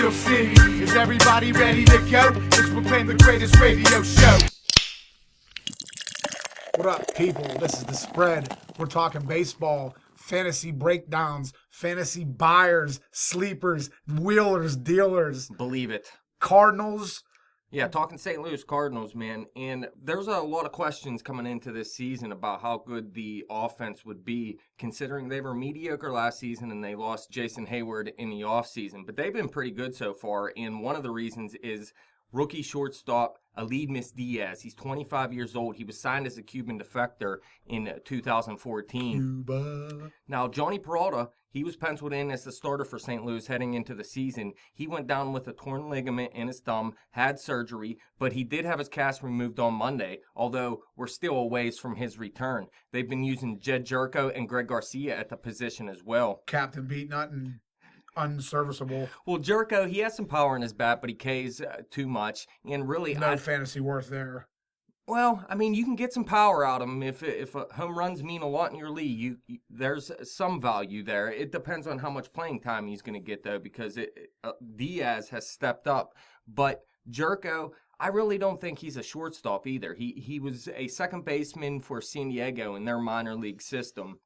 Steel City. Is everybody ready to go? It's Proclaim the greatest radio show. What up, people? This is The Spread. We're talking baseball, fantasy breakdowns, fantasy buyers, sleepers, wheelers, dealers. Believe it. Cardinals. Yeah, talking St. Louis Cardinals, man. And there's a lot of questions coming into this season about how good the offense would be, considering they were mediocre last season and they lost Jason Hayward in the offseason. But they've been pretty good so far, and one of the reasons is rookie shortstop Aledmys Diaz. He's 25 years old. He was signed as a Cuban defector in 2014. Cuba. Now, Jhonny Peralta, he was penciled in as the starter for St. Louis heading into the season. He went down with a torn ligament in his thumb, had surgery, but he did have his cast removed on Monday, although we're still a ways from his return. They've been using Jed Jerko and Greg Garcia at the position as well. Captain Beatnut and unserviceable. Well, Jerko, he has some power in his bat, but he Ks too much. And really, No fantasy worth there. Well, I mean, you can get some power out of him. If home runs mean a lot in your league, there's some value there. It depends on how much playing time he's going to get, though, because Diaz has stepped up. But Jerko, I really don't think he's a shortstop either. He was a second baseman for San Diego in their minor league system.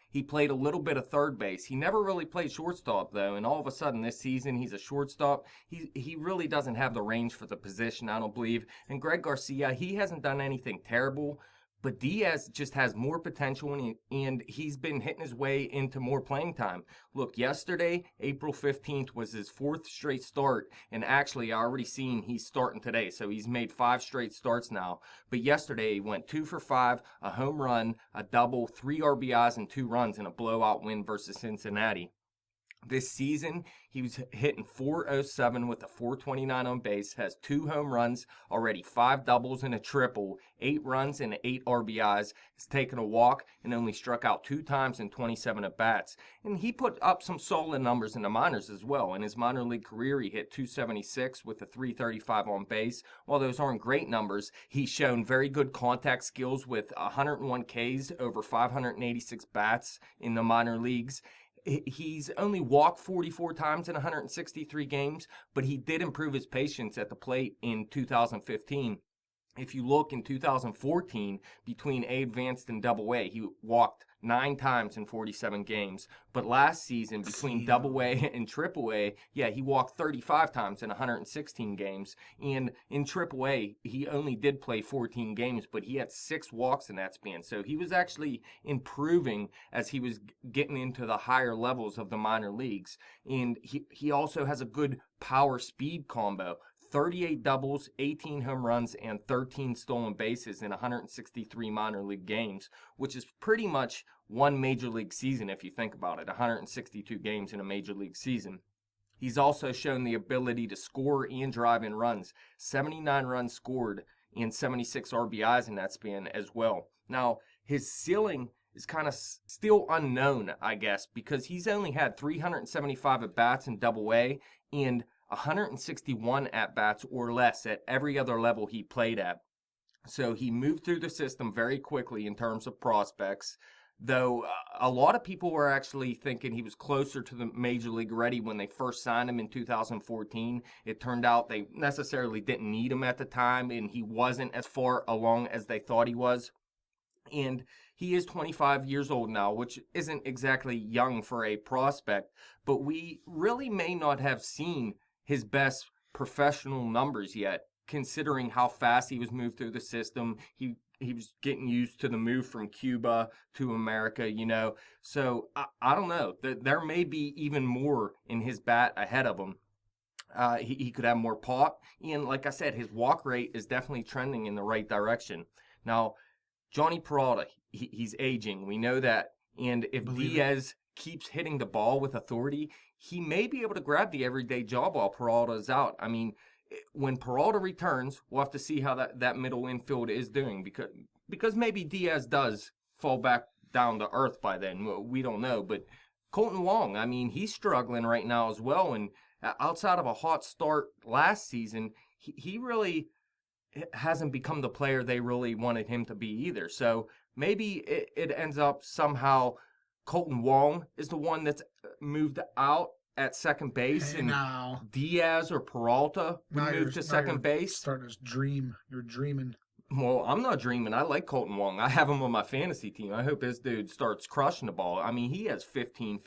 He played a little bit of third base. He never really played shortstop, though, and all of a sudden this season he's a shortstop. He really doesn't have the range for the position, I don't believe. And Greg Garcia, he hasn't done anything terrible, but Diaz just has more potential, and he's been hitting his way into more playing time. Look, yesterday, April 15th, was his fourth straight start, and actually I already seen he's starting today, so he's made 5 straight starts now. But yesterday he went 2 for 5, a home run, a double, 3 RBIs, and 2 runs in a blowout win versus Cincinnati. This season, he was hitting .407 with a .429 on base, has 2 home runs, already 5 doubles and a triple, 8 runs and 8 RBIs, has taken a walk and only struck out 2 times in 27 at-bats. And he put up some solid numbers in the minors as well. In his minor league career, he hit .276 with a .335 on base. While those aren't great numbers, he's shown very good contact skills with 101 Ks over 586 bats in the minor leagues. He's only walked 44 times in 163 games, but he did improve his patience at the plate in 2015. If you look in 2014, between A Advanced and Double A, he walked 9 times in 47 games. But last season, between Double A and Triple A, he walked 35 times in 116 games. And in Triple A, he only did play 14 games, but he had 6 walks in that span. So he was actually improving as he was getting into the higher levels of the minor leagues. And he also has a good power-speed combo. 38 doubles, 18 home runs, and 13 stolen bases in 163 minor league games, which is pretty much one major league season if you think about it, 162 games in a major league season. He's also shown the ability to score and drive in runs, 79 runs scored and 76 RBIs in that span as well. Now, his ceiling is kind of still unknown, I guess, because he's only had 375 at-bats in Double A and 161 at-bats or less at every other level he played at. So he moved through the system very quickly in terms of prospects, though a lot of people were actually thinking he was closer to the Major League ready when they first signed him in 2014. It turned out they necessarily didn't need him at the time, and he wasn't as far along as they thought he was. And he is 25 years old now, which isn't exactly young for a prospect, but we really may not have seen his best professional numbers yet, considering how fast he was moved through the system. He was getting used to the move from Cuba to America, So I don't know. There may be even more in his bat ahead of him. He could have more pop. And like I said, his walk rate is definitely trending in the right direction. Now, Jhonny Peralta, he's aging. We know that. And if Diaz keeps hitting the ball with authority, he may be able to grab the everyday job while Peralta is out. I mean, when Peralta returns, we'll have to see how that middle infield is doing, because maybe Diaz does fall back down to earth by then. We don't know. But Colton Wong, I mean, he's struggling right now as well. And outside of a hot start last season, he really hasn't become the player they really wanted him to be either. So maybe it ends up somehow Colton Wong is the one that's moved out at second base, Hey, and now. Diaz or Peralta would Now move to second base. Starting to dream. You're dreaming. Well, I'm not dreaming. I like Colton Wong. I have him on my fantasy team. I hope this dude starts crushing the ball. I mean, he has 15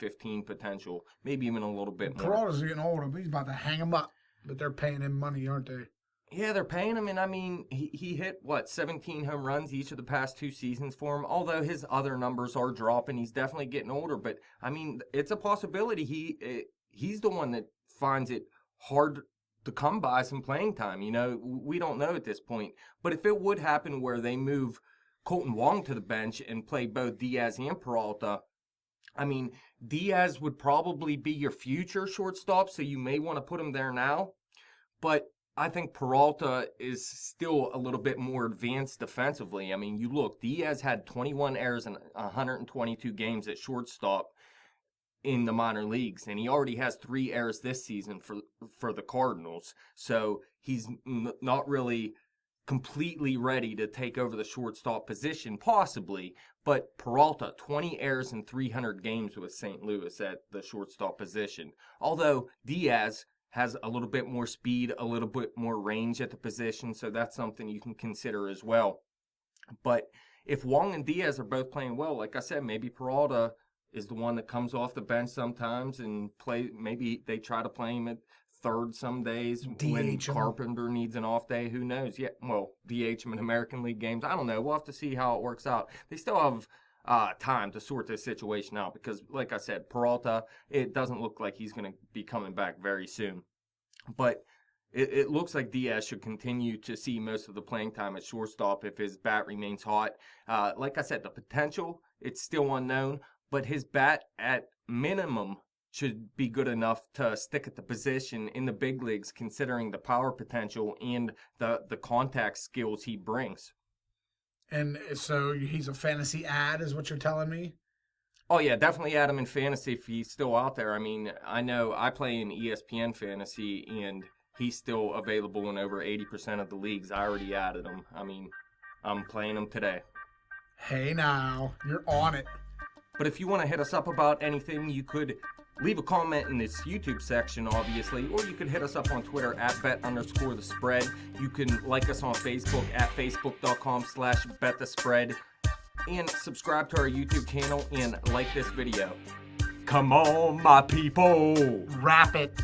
potential, maybe even a little bit more. Peralta's getting older, but he's about to hang him up. But they're paying him money, aren't they? Yeah, they're paying him, and I mean, he hit, 17 home runs each of the past 2 seasons for him, although his other numbers are dropping. He's definitely getting older, but, I mean, it's a possibility he's the one that finds it hard to come by some playing time. You know, we don't know at this point. But if it would happen where they move Colton Wong to the bench and play both Diaz and Peralta, I mean, Diaz would probably be your future shortstop, so you may want to put him there now. But I think Peralta is still a little bit more advanced defensively. I mean, you look, Diaz had 21 errors in 122 games at shortstop in the minor leagues, and he already has 3 errors this season for the Cardinals. So he's not really completely ready to take over the shortstop position, possibly. But Peralta, 20 errors in 300 games with St. Louis at the shortstop position. Although Diaz has a little bit more speed, a little bit more range at the position, so that's something you can consider as well. But if Wong and Diaz are both playing well, like I said, maybe Peralta is the one that comes off the bench sometimes and maybe they try to play him at third some days when Carpenter needs an off day. Who knows? Yeah, well, DH him in American League games. I don't know. We'll have to see how it works out. They still have time to sort this situation out because, like I said, Peralta, it doesn't look like he's going to be coming back very soon. But it looks like Diaz should continue to see most of the playing time at shortstop if his bat remains hot. Like I said, the potential, it's still unknown, but his bat at minimum should be good enough to stick at the position in the big leagues considering the power potential and the contact skills he brings. And so he's a fantasy ad, is what you're telling me? Oh, yeah, definitely add him in fantasy if he's still out there. I mean, I know I play in ESPN fantasy, and he's still available in over 80% of the leagues. I already added him. I mean, I'm playing him today. Hey, now, you're on it. But if you want to hit us up about anything, you could leave a comment in this YouTube section, obviously, or you could hit us up on Twitter at bet_the_spread. You can like us on Facebook at facebook.com/betthespread. And subscribe to our YouTube channel and like this video. Come on, my people. Wrap it.